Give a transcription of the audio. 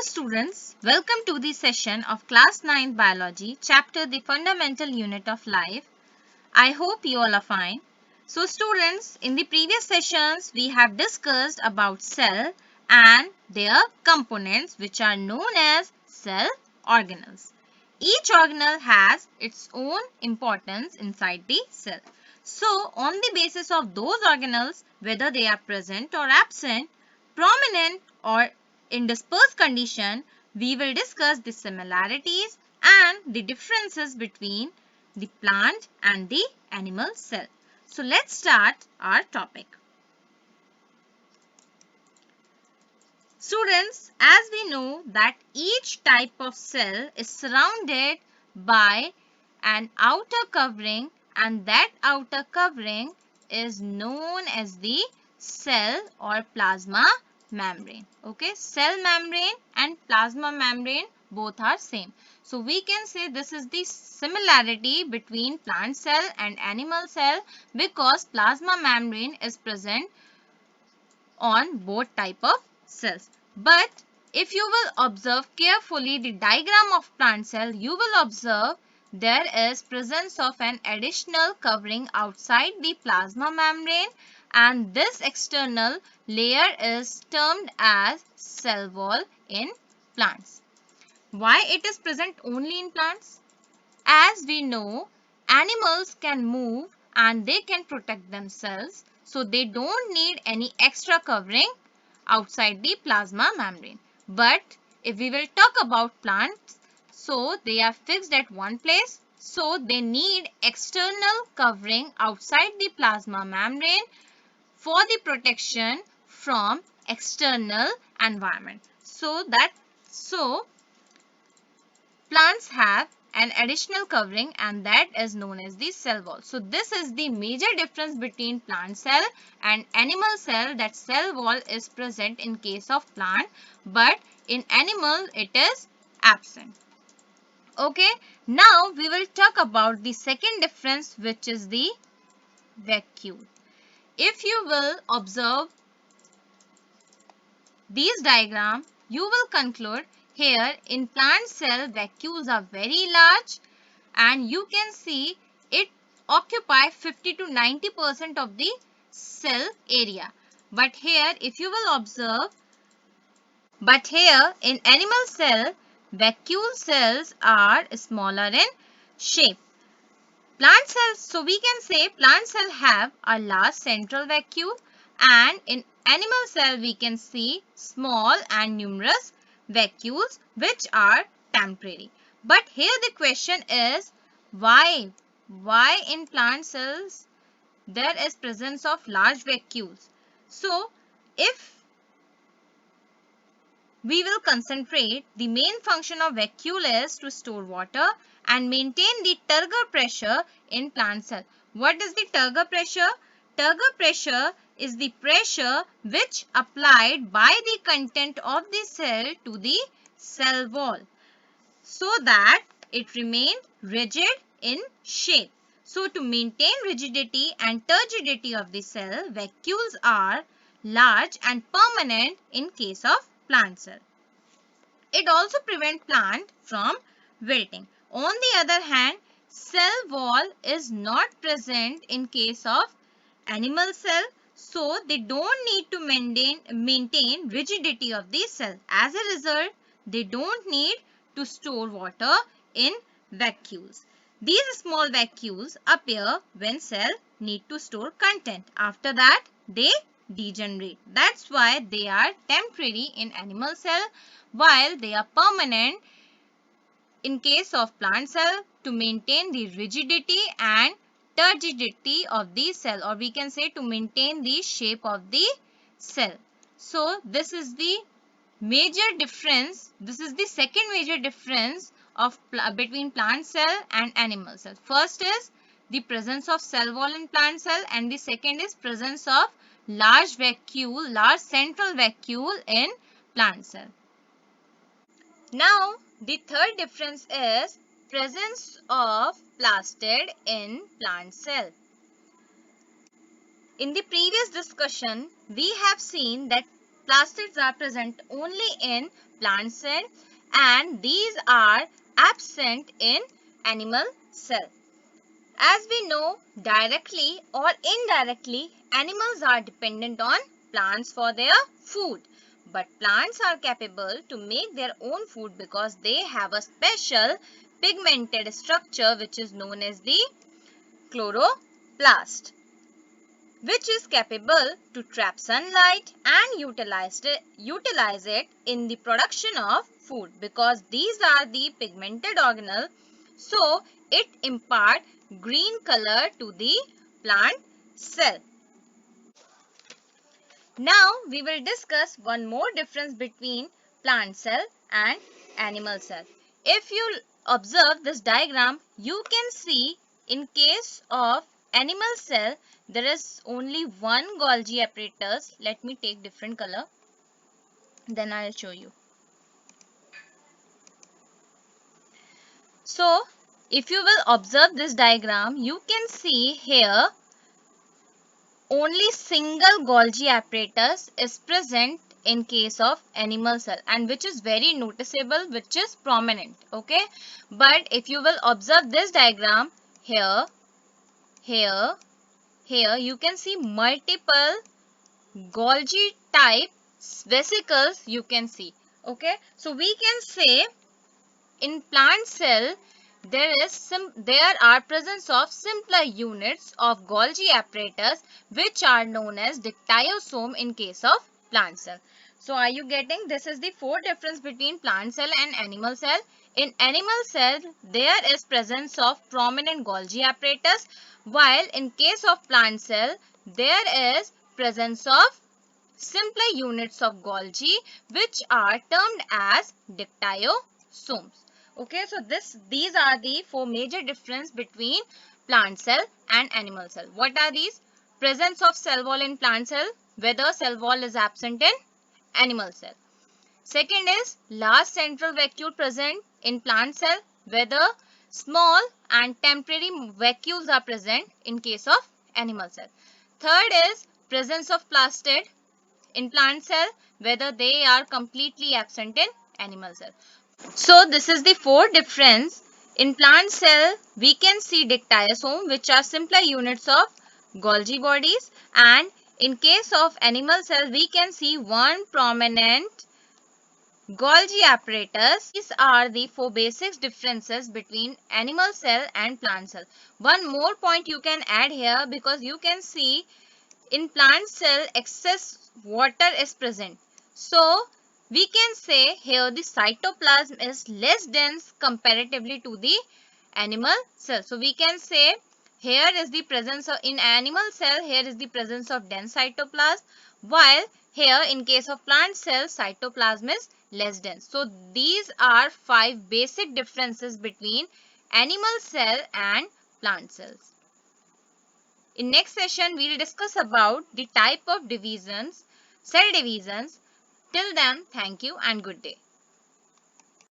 Hello students, welcome to the session of class 9 biology chapter the fundamental unit of life. I hope you all are fine. So students, in the previous sessions we have discussed about cell and their components which are known as cell organelles. Each organelle has its own importance inside the cell. So on the basis of those organelles, whether they are present or absent, prominent or in dispersed condition, we will discuss the similarities and the differences between the plant and the animal cell. So let's start our topic. Students, as we know that each type of cell is surrounded by an outer covering, and that outer covering is known as the cell or plasma membrane. Okay, cell membrane and plasma membrane both are same. So we can say this is the similarity between plant cell and animal cell because plasma membrane is present on both type of cells. But if you will observe carefully the diagram of plant cell, you will observe there is presence of an additional covering outside the plasma membrane, and this external layer is termed as cell wall in plants. Why it is present only in plants? As we know, animals can move and they can protect themselves, so they don't need any extra covering outside the plasma membrane. But if we will talk about plants, so they are fixed at one place, so they need external covering outside the plasma membrane for the protection from external environment. So plants have an additional covering, and that is known as the cell wall. So this is the major difference between plant cell and animal cell, that cell wall is present in case of plant, but in animal it is absent. Okay, now we will talk about the second difference, which is the vacuole. If you will observe these diagrams, you will conclude here in plant cell vacuoles are very large, and you can see it occupy 50 to 90% of the cell area. But here if you will observe, in animal cell, vacuole cells are smaller in shape. Plant cells, so we can say plant cell have a large central vacuole, and in animal cell we can see small and numerous vacuoles which are temporary. But here the question is why? Why in plant cells there is presence of large vacuoles? So if we will concentrate, the main function of vacuole is to store water and maintain the turgor pressure in plant cell. What is the turgor pressure? Turgor pressure is the pressure which applied by the content of the cell to the cell wall so that it remain rigid in shape. So to maintain rigidity and turgidity of the cell, vacuoles are large and permanent in case of plant cell. It also prevents plant from wilting. On the other hand, cell wall is not present in case of animal cell, so they don't need to maintain rigidity of the cell. As a result, they don't need to store water in vacuoles. These small vacuoles appear when cell need to store content. After that, they degenerate. That's why they are temporary in animal cell while they are permanent in case of plant cell to maintain the rigidity and turgidity of the cell, or we can say to maintain the shape of the cell. So this is the major difference. This is the second major difference of between plant cell and animal cell. First is the presence of cell wall in plant cell, and the second is presence of large central vacuole in plant cell. Now the third difference is presence of plastid in plant cell. In the previous discussion, we have seen that plastids are present only in plant cell and these are absent in animal cell. As we know, directly or indirectly, animals are dependent on plants for their food. But plants are capable to make their own food because they have a special pigmented structure which is known as the chloroplast, which is capable to trap sunlight and utilize it in the production of food. Because these are the pigmented organelle, so it impart green color to the plant cell. Now we will discuss one more difference between plant cell and animal cell. If you observe this diagram, you can see in case of animal cell, there is only one Golgi apparatus. Let me take different color, then I'll show you. So, if you will observe this diagram, you can see here only single Golgi apparatus is present in case of animal cell, and which is very noticeable, which is prominent. Okay, but if you will observe this diagram here, here, you can see multiple Golgi type vesicles you can see. Okay, so we can say in plant cell there are presence of simpler units of Golgi apparatus which are known as dictyosome in case of plant cell. So are you getting? This is the four difference between plant cell and animal cell. In animal cell there is presence of prominent Golgi apparatus, while in case of plant cell there is presence of simpler units of Golgi which are termed as dictyosomes. Okay, so these are the four major difference between plant cell and animal cell. What are these? Presence of cell wall in plant cell, whether cell wall is absent in animal cell. Second is large central vacuole present in plant cell, whether small and temporary vacuoles are present in case of animal cell. Third is presence of plastid in plant cell, whether they are completely absent in animal cell. So this is the four difference. In plant cell, we can see dictyosome, which are simpler units of Golgi bodies, and in case of animal cell, we can see one prominent Golgi apparatus. These are the four basic differences between animal cell and plant cell. One more point you can add here, because you can see in plant cell excess water is present. So we can say here the cytoplasm is less dense comparatively to the animal cell. So we can say here is the presence of, in animal cell, here is the presence of dense cytoplasm, while here in case of plant cell, cytoplasm is less dense. So these are five basic differences between animal cell and plant cells. In next session, we will discuss about the type of divisions, cell divisions. Till then, thank you and good day.